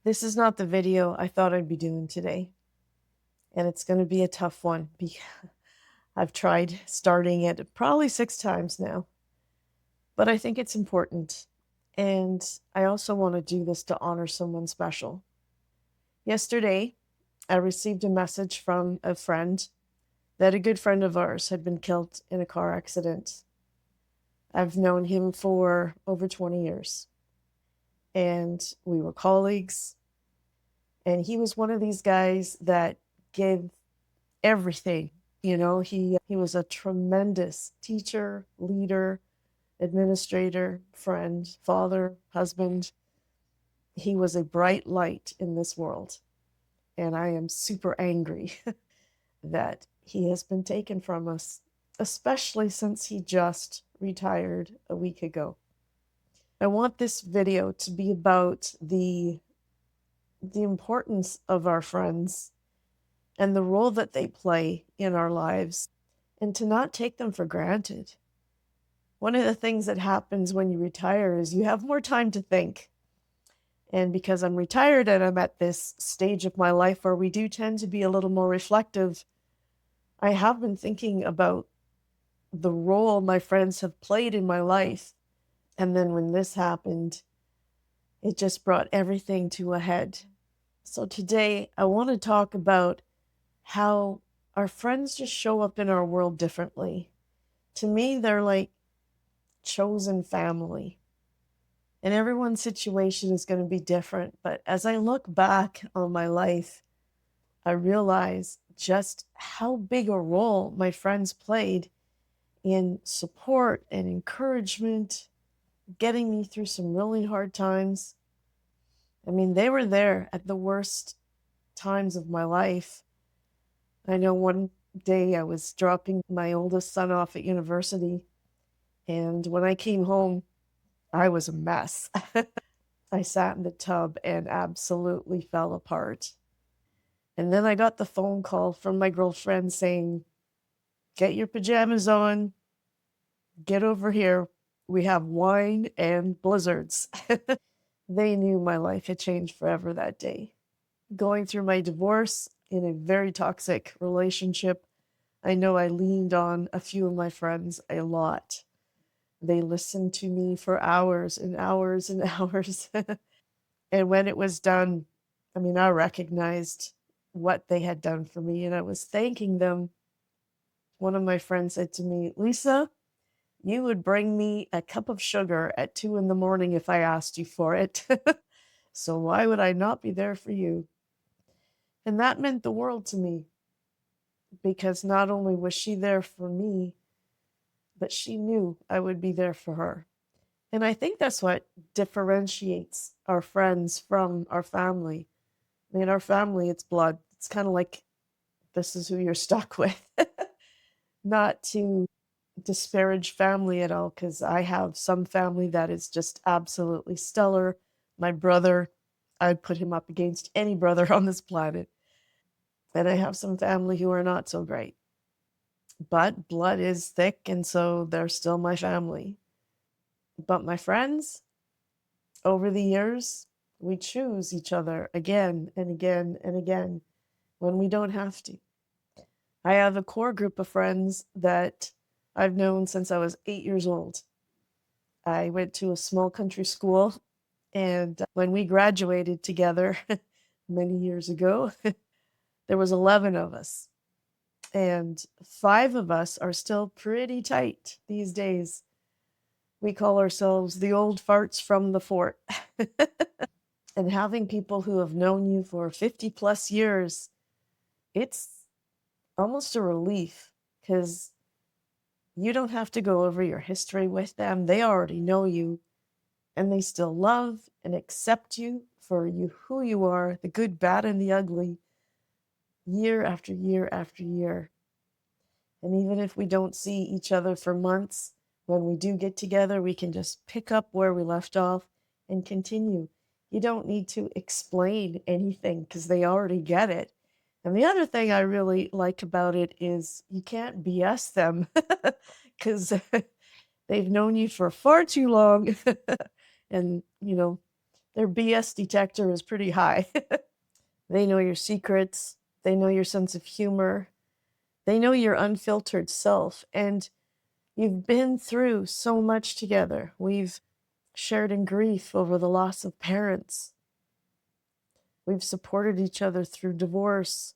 This is not the video I thought I'd be doing today, and it's going to be a tough one because I've tried starting it probably 6 times now, but I think it's important. And I also want to do this to honor someone special. Yesterday, I received a message from a friend that a good friend of ours had been killed in a car accident. I've known him for over 20 years, and we were colleagues. And he was one of these guys that gave everything. He was a tremendous teacher, leader, administrator, friend, father, husband. He was a bright light in this world. And I am super angry that he has been taken from us, especially since he just retired a week ago. I want this video to be about the importance of our friends and the role that they play in our lives, and to not take them for granted. One of the things that happens when you retire is you have more time to think. And because I'm retired and I'm at this stage of my life where we do tend to be a little more reflective, I have been thinking about the role my friends have played in my life. And then when this happened, it just brought everything to a head. So today, I want to talk about how our friends just show up in our world differently. To me, they're like chosen family. And everyone's situation is going to be different. But as I look back on my life, I realize just how big a role my friends played in support and encouragement, getting me through some really hard times. I mean, they were there at the worst times of my life. I know one day I was dropping my oldest son off at university, and when I came home, I was a mess. I sat in the tub and absolutely fell apart. And then I got the phone call from my girlfriend saying, "Get your pajamas on, get over here. We have wine and blizzards." They knew my life had changed forever that day. Going through my divorce in a very toxic relationship, I know I leaned on a few of my friends a lot. They listened to me for hours and hours and hours. And when it was done, I mean, I recognized what they had done for me and I was thanking them. One of my friends said to me, "Lisa, you would bring me a cup of sugar at 2 in the morning if I asked you for it. So why would I not be there for you?" And that meant the world to me because not only was she there for me, but she knew I would be there for her. And I think that's what differentiates our friends from our family. I mean, our family, it's blood. It's kind of like this is who you're stuck with. Not to disparage family at all, because I have some family that is just absolutely stellar. My brother, I'd put him up against any brother on this planet. And I have some family who are not so great. But blood is thick, and so they're still my family. But my friends, over the years, we choose each other again and again and again when we don't have to. I have a core group of friends that I've known since I was 8 years old. I went to a small country school, and when we graduated together many years ago, there was 11 of us, and 5 of us are still pretty tight these days. We call ourselves the old farts from the fort. And having people who have known you for 50 plus years, it's almost a relief because you don't have to go over your history with them. They already know you and they still love and accept you for you who you are, the good, bad, and the ugly, year after year after year. And even if we don't see each other for months, when we do get together, we can just pick up where we left off and continue. You don't need to explain anything because they already get it. And the other thing I really like about it is you can't BS them because they've known you for far too long. And, Their BS detector is pretty high. They know your secrets. They know your sense of humor. They know your unfiltered self. And you've been through so much together. We've shared in grief over the loss of parents. We've supported each other through divorce,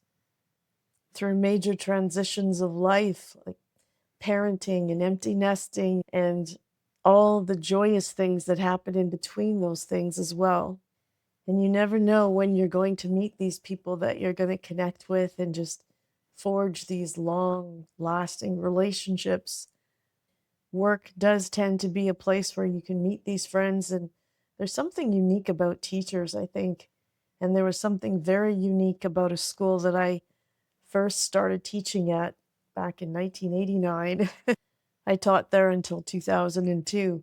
through major transitions of life, like parenting and empty nesting, and all the joyous things that happen in between those things as well. And you never know when you're going to meet these people that you're going to connect with and just forge these long lasting relationships. Work does tend to be a place where you can meet these friends, and there's something unique about teachers, I think. And there was something very unique about a school that I first started teaching at back in 1989. I taught there until 2002.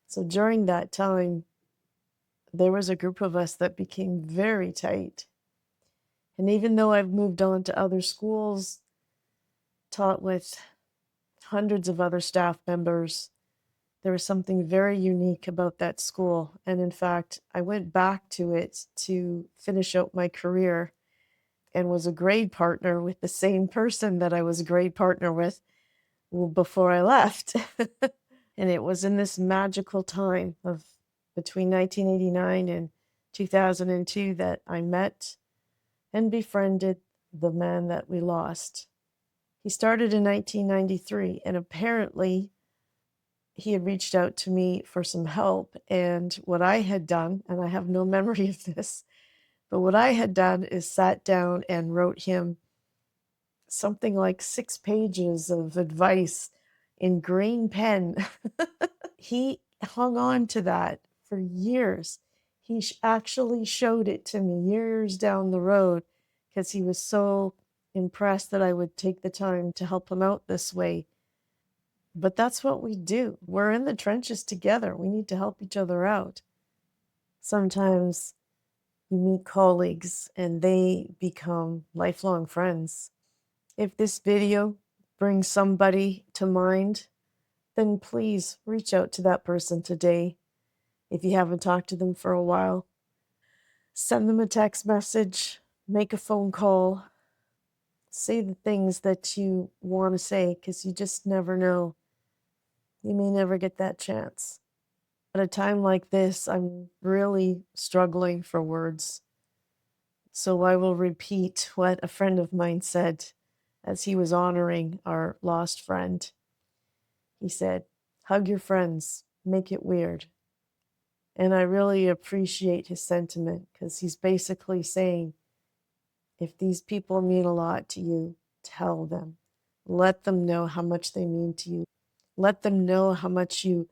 So during that time, there was a group of us that became very tight. And even though I've moved on to other schools, taught with hundreds of other staff members, there was something very unique about that school. And in fact, I went back to it to finish out my career and was a grade partner with the same person that I was a grade partner with before I left. And it was in this magical time of between 1989 and 2002 that I met and befriended the man that we lost. He started in 1993, and apparently he had reached out to me for some help. And what I had done, and I have no memory of this, but what I had done is sat down and wrote him something like 6 pages of advice in green pen. He hung on to that for years. He actually showed it to me years down the road because he was so impressed that I would take the time to help him out this way. But that's what we do. We're in the trenches together. We need to help each other out. Sometimes you meet colleagues and they become lifelong friends. If this video brings somebody to mind, then please reach out to that person today. If you haven't talked to them for a while, send them a text message, make a phone call, say the things that you want to say, because you just never know. You may never get that chance. At a time like this, I'm really struggling for words. So I will repeat what a friend of mine said as he was honoring our lost friend. He said, "Hug your friends, make it weird." And I really appreciate his sentiment because he's basically saying, if these people mean a lot to you, tell them. Let them know how much they mean to you. Let them know how much you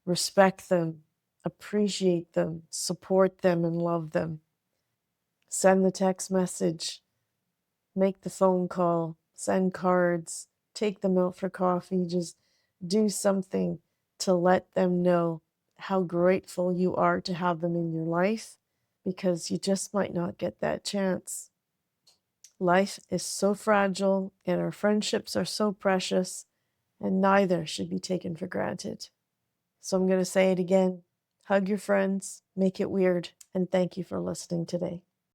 respect them, appreciate them, support them, and love them. Send the text message, make the phone call, send cards, take them out for coffee, just do something to let them know how grateful you are to have them in your life, because you just might not get that chance. Life is so fragile and our friendships are so precious, and neither should be taken for granted. So I'm going to say it again. Hug your friends, make it weird, and thank you for listening today.